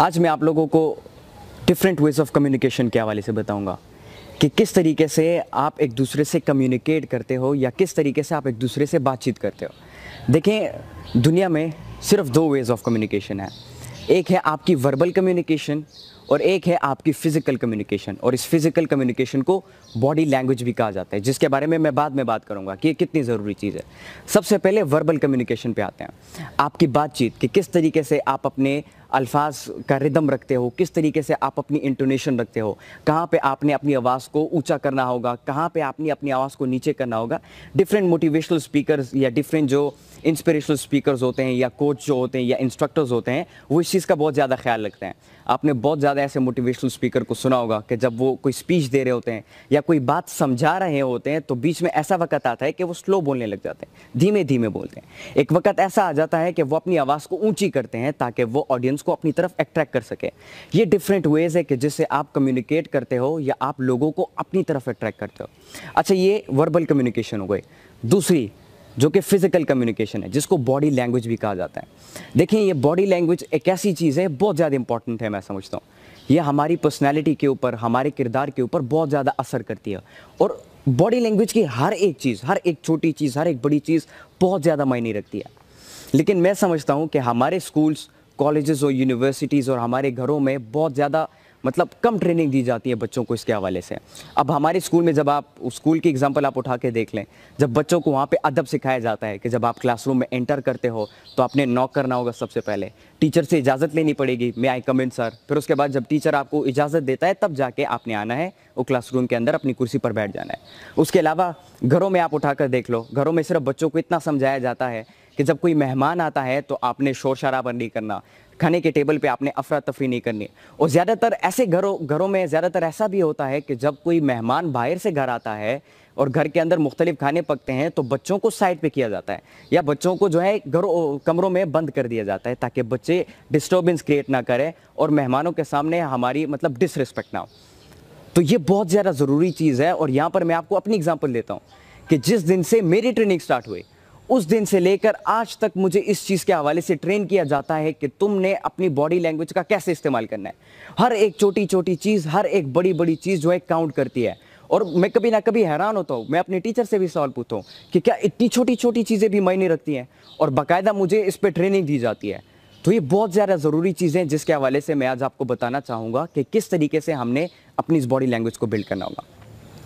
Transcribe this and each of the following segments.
आज मैं आप लोगों को डिफरेंट वेज ऑफ कम्युनिकेशन के हवाले से बताऊंगा कि किस तरीके से आप एक दूसरे से कम्युनिकेट करते हो या किस तरीके से आप एक दूसरे से बातचीत करते हो। देखें, दुनिया में सिर्फ दो वेज ऑफ कम्युनिकेशन है। एक है आपकी वर्बल कम्युनिकेशन और एक है आपकी फ़िज़िकल कम्युनिकेशन। और इस फिज़िकल कम्युनिकेशन को बॉडी लैंग्वेज भी कहा जाता है, जिसके बारे में मैं बाद में बात करूंगा कि ये कितनी ज़रूरी चीज़ है। सबसे पहले वर्बल कम्युनिकेशन पे आते हैं। आपकी बातचीत कि किस तरीके से आप अपने अल्फाज का रिदम रखते हो, किस तरीके से आप अपनी इंटोनेशन रखते हो, कहाँ पे आपने अपनी आवाज़ को ऊंचा करना होगा, कहाँ पे आपने अपनी आवाज़ को नीचे करना होगा। डिफरेंट मोटिवेशनल स्पीकर्स या डिफरेंट जो इंस्पिरेशनल स्पीकर्स होते हैं या कोच जो होते हैं या इंस्ट्रक्टर्स होते हैं, वो इस चीज़ का बहुत ज़्यादा ख्याल रखते हैं। आपने बहुत ज़्यादा ऐसे मोटिवेशनल स्पीकर को सुना होगा कि जब वो कोई स्पीच दे रहे होते हैं या कोई बात समझा रहे होते हैं तो बीच में ऐसा वक्त आता है कि वो स्लो बोलने लग जाते हैं, धीमे धीमे बोलते हैं। एक वक्त ऐसा आ जाता है कि वो अपनी आवाज़ को ऊंची करते हैं ताकि वो ऑडियंस को अपनी तरफ अट्रैक्ट कर सके। ये डिफरेंट वेज है कि जिससे आप कम्युनिकेट करते हो या आप लोगों को अपनी तरफ अट्रैक्ट करते हो। अच्छा, ये वर्बल कम्युनिकेशन हो गई। दूसरी जो कि फिजिकल कम्युनिकेशन है, जिसको बॉडी लैंग्वेज भी कहा जाता है। देखिए, ये बॉडी लैंग्वेज एक ऐसी चीज़ है, बहुत ज़्यादा इंपॉर्टेंट है। मैं समझता हूँ ये हमारी पर्सनैलिटी के ऊपर, हमारे किरदार के ऊपर बहुत ज़्यादा असर करती है। और बॉडी लैंग्वेज की हर एक चीज़, हर एक छोटी चीज़, हर एक बड़ी चीज़ बहुत ज़्यादा मायने रखती है। लेकिन मैं समझता हूँ कि हमारे स्कूल्स, कॉलेजेस और यूनिवर्सिटीज़ और हमारे घरों में बहुत ज़्यादा कम ट्रेनिंग दी जाती है बच्चों को इसके हवाले से। अब हमारे स्कूल में जब आप स्कूल की एग्जांपल आप उठा के देख लें, जब बच्चों को वहाँ पे अदब सिखाया जाता है कि जब आप क्लासरूम में एंटर करते हो तो आपने नॉक करना होगा सबसे पहले, टीचर से इजाज़त लेनी पड़ेगी, मे आई कम इन सर। फिर उसके बाद जब टीचर आपको इजाज़त देता है तब जाके आपने आना है वो क्लासरूम के अंदर अपनी कुर्सी पर बैठ जाना है। उसके अलावा घरों में आप उठा कर देख लो, घरों में सिर्फ बच्चों को इतना समझाया जाता है कि जब कोई मेहमान आता है तो आपने शोर शराबा नहीं करना, खाने के टेबल पे आपने अफरा तफरी नहीं करनी। और ज़्यादातर ऐसे घरों में ज़्यादातर ऐसा भी होता है कि जब कोई मेहमान बाहर से घर आता है और घर के अंदर मुख्तलिफ खाने पकते हैं तो बच्चों को साइड पे किया जाता है या बच्चों को जो है कमरों में बंद कर दिया जाता है ताकि बच्चे डिस्टर्बेंस क्रिएट ना करें और मेहमानों के सामने हमारी डिसरिस्पेक्ट ना हो। तो ये बहुत ज़्यादा ज़रूरी चीज़ है। और यहाँ पर मैं आपको अपनी एग्जाम्पल देता हूँ कि जिस दिन से मेरी ट्रेनिंग स्टार्ट हुई उस दिन से लेकर आज तक मुझे इस चीज़ के हवाले से ट्रेन किया जाता है कि तुमने अपनी बॉडी लैंग्वेज का कैसे इस्तेमाल करना है। हर एक छोटी छोटी चीज़, हर एक बड़ी बड़ी चीज़ जो है काउंट करती है। और मैं कभी ना कभी हैरान होता हूँ, मैं अपने टीचर से भी सवाल पूछता हूँ कि क्या इतनी छोटी छोटी चीज़ें भी मायने रखती हैं, और बाकायदा मुझे इस पर ट्रेनिंग दी जाती है। तो ये बहुत ज़्यादा ज़रूरी चीज़ें जिसके हवाले से मैं आज आपको बताना चाहूँगा कि किस तरीके से हमने अपनी इस बॉडी लैंग्वेज को बिल्ड करना होगा।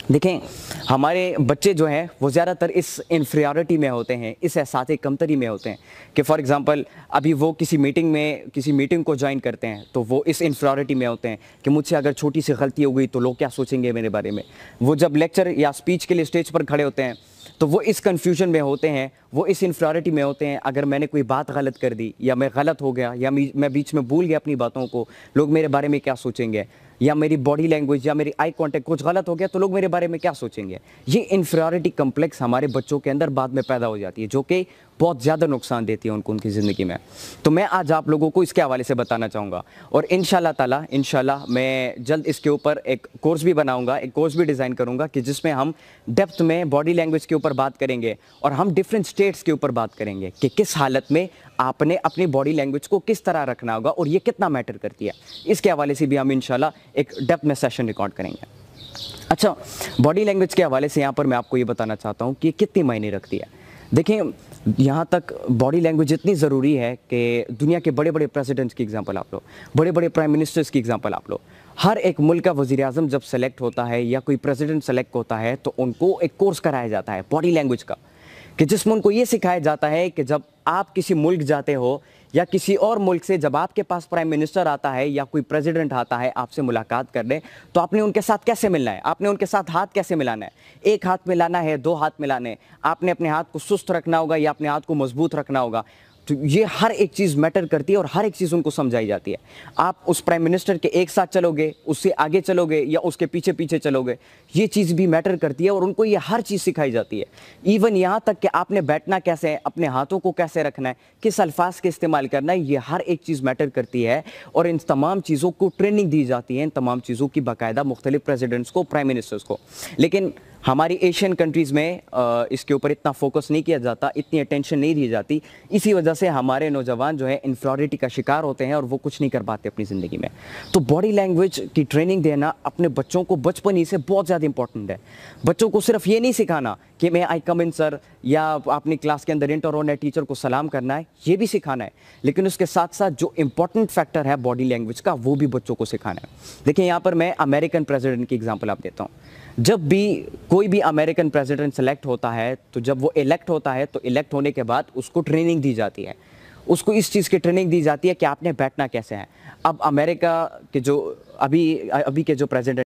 देखें, हमारे बच्चे जो हैं वो ज़्यादातर इस इन्फीरियरिटी में होते हैं, इस एहसास कमतरी में होते हैं कि फॉर एग्ज़ाम्पल अभी वो किसी मीटिंग को ज्वाइन करते हैं तो वो इस इन्फीरियरिटी में होते हैं कि मुझसे अगर छोटी सी गलती हो गई तो लोग क्या सोचेंगे मेरे बारे में। वो जब लेक्चर या स्पीच के लिए स्टेज पर खड़े होते हैं तो वो इस कन्फ्यूजन में होते हैं, वो इस इन्फीरियरिटी में होते हैं, अगर मैंने कोई बात गलत कर दी या मैं गलत हो गया या मैं बीच में भूल गया अपनी बातों को, लोग मेरे बारे में क्या सोचेंगे, या मेरी बॉडी लैंग्वेज या मेरी आई कांटेक्ट कुछ गलत हो गया तो लोग मेरे बारे में क्या सोचेंगे। ये इन्फीरियरिटी कम्प्लेक्स हमारे बच्चों के अंदर बाद में पैदा हो जाती है, जो कि बहुत ज़्यादा नुकसान देती है उनको उनकी ज़िंदगी में। तो मैं आज आप लोगों को इसके हवाले से बताना चाहूँगा और इंशाल्लाह मैं जल्द इसके ऊपर एक कोर्स भी बनाऊँगा, एक कोर्स भी डिज़ाइन करूँगा कि जिसमें हम डेप्थ में बॉडी लैंग्वेज के ऊपर बात करेंगे और हम डिफरेंट स्टेट्स के ऊपर बात करेंगे कि किस हालत में आपने अपनी बॉडी लैंग्वेज को किस तरह रखना होगा और ये कितना मैटर करती है। इसके हवाले से भी हम इंशाल्लाह एक डेप्थ में सेशन रिकॉर्ड करेंगे। अच्छा, बॉडी लैंग्वेज के हवाले से यहाँ पर मैं आपको ये बताना चाहता हूँ कि कितनी मायने रखती है। देखिए, यहाँ तक बॉडी लैंग्वेज इतनी ज़रूरी है कि दुनिया के बड़े बड़े प्रेसिडेंट्स की एग्जांपल आप लो, बड़े बड़े प्राइम मिनिस्टर्स की एग्जांपल आप लो। हर एक मुल्क का वज़ीर आज़म जब सेलेक्ट होता है या कोई प्रेसिडेंट सेलेक्ट होता है तो उनको एक कोर्स कराया जाता है बॉडी लैंग्वेज का, कि जिसमें उनको ये सिखाया जाता है कि जब आप किसी मुल्क जाते हो या किसी और मुल्क से जब आपके पास प्राइम मिनिस्टर आता है या कोई प्रेसिडेंट आता है आपसे मुलाकात करने, तो आपने उनके साथ कैसे मिलना है, आपने उनके साथ हाथ कैसे मिलाना है। एक हाथ मिलाना है, दो हाथ मिलाने हैं, आपने अपने हाथ को सुस्त रखना होगा या अपने हाथ को मजबूत रखना होगा। तो ये हर एक चीज़ मैटर करती है और हर एक चीज़ उनको समझाई जाती है। आप उस प्राइम मिनिस्टर के एक साथ चलोगे, उससे आगे चलोगे या उसके पीछे पीछे चलोगे, ये चीज़ भी मैटर करती है और उनको ये हर चीज़ सिखाई जाती है। इवन यहाँ तक कि आपने बैठना कैसे है, अपने हाथों को कैसे रखना है, किस अल्फाज के इस्तेमाल करना है, ये हर एक चीज़ मैटर करती है और इन तमाम चीज़ों को ट्रेनिंग दी जाती है, इन तमाम चीज़ों की बाकायदा मुख्तलिफ प्रेसिडेंट्स को, प्राइम मिनिस्टर्स को। लेकिन हमारी एशियन कंट्रीज़ में इसके ऊपर इतना फोकस नहीं किया जाता, इतनी अटेंशन नहीं दी जाती। इसी वजह से हमारे नौजवान जो है इन्फ्eriority का शिकार होते हैं और वो कुछ नहीं कर पाते अपनी ज़िंदगी में। तो बॉडी लैंग्वेज की ट्रेनिंग देना अपने बच्चों को बचपन ही से बहुत ज़्यादा इंपॉर्टेंट है। बच्चों को सिर्फ ये नहीं सिखाना कि मैं आई कम इन सर या अपनी क्लास के अंदर इंटर होना है, टीचर को सलाम करना है, ये भी सिखाना है, लेकिन उसके साथ साथ जो इंपॉर्टेंट फैक्टर है बॉडी लैंग्वेज का वो भी बच्चों को सिखाना है। देखिए यहाँ पर मैं अमेरिकन प्रेसिडेंट की एग्जांपल आप देता हूँ। जब भी कोई भी अमेरिकन प्रेसिडेंट सेलेक्ट होता है, तो जब वो इलेक्ट होता है तो इलेक्ट होने के बाद उसको ट्रेनिंग दी जाती है, उसको इस चीज़ की ट्रेनिंग दी जाती है कि आपने बैठना कैसे है। अब अमेरिका के जो अभी के जो प्रेसिडेंट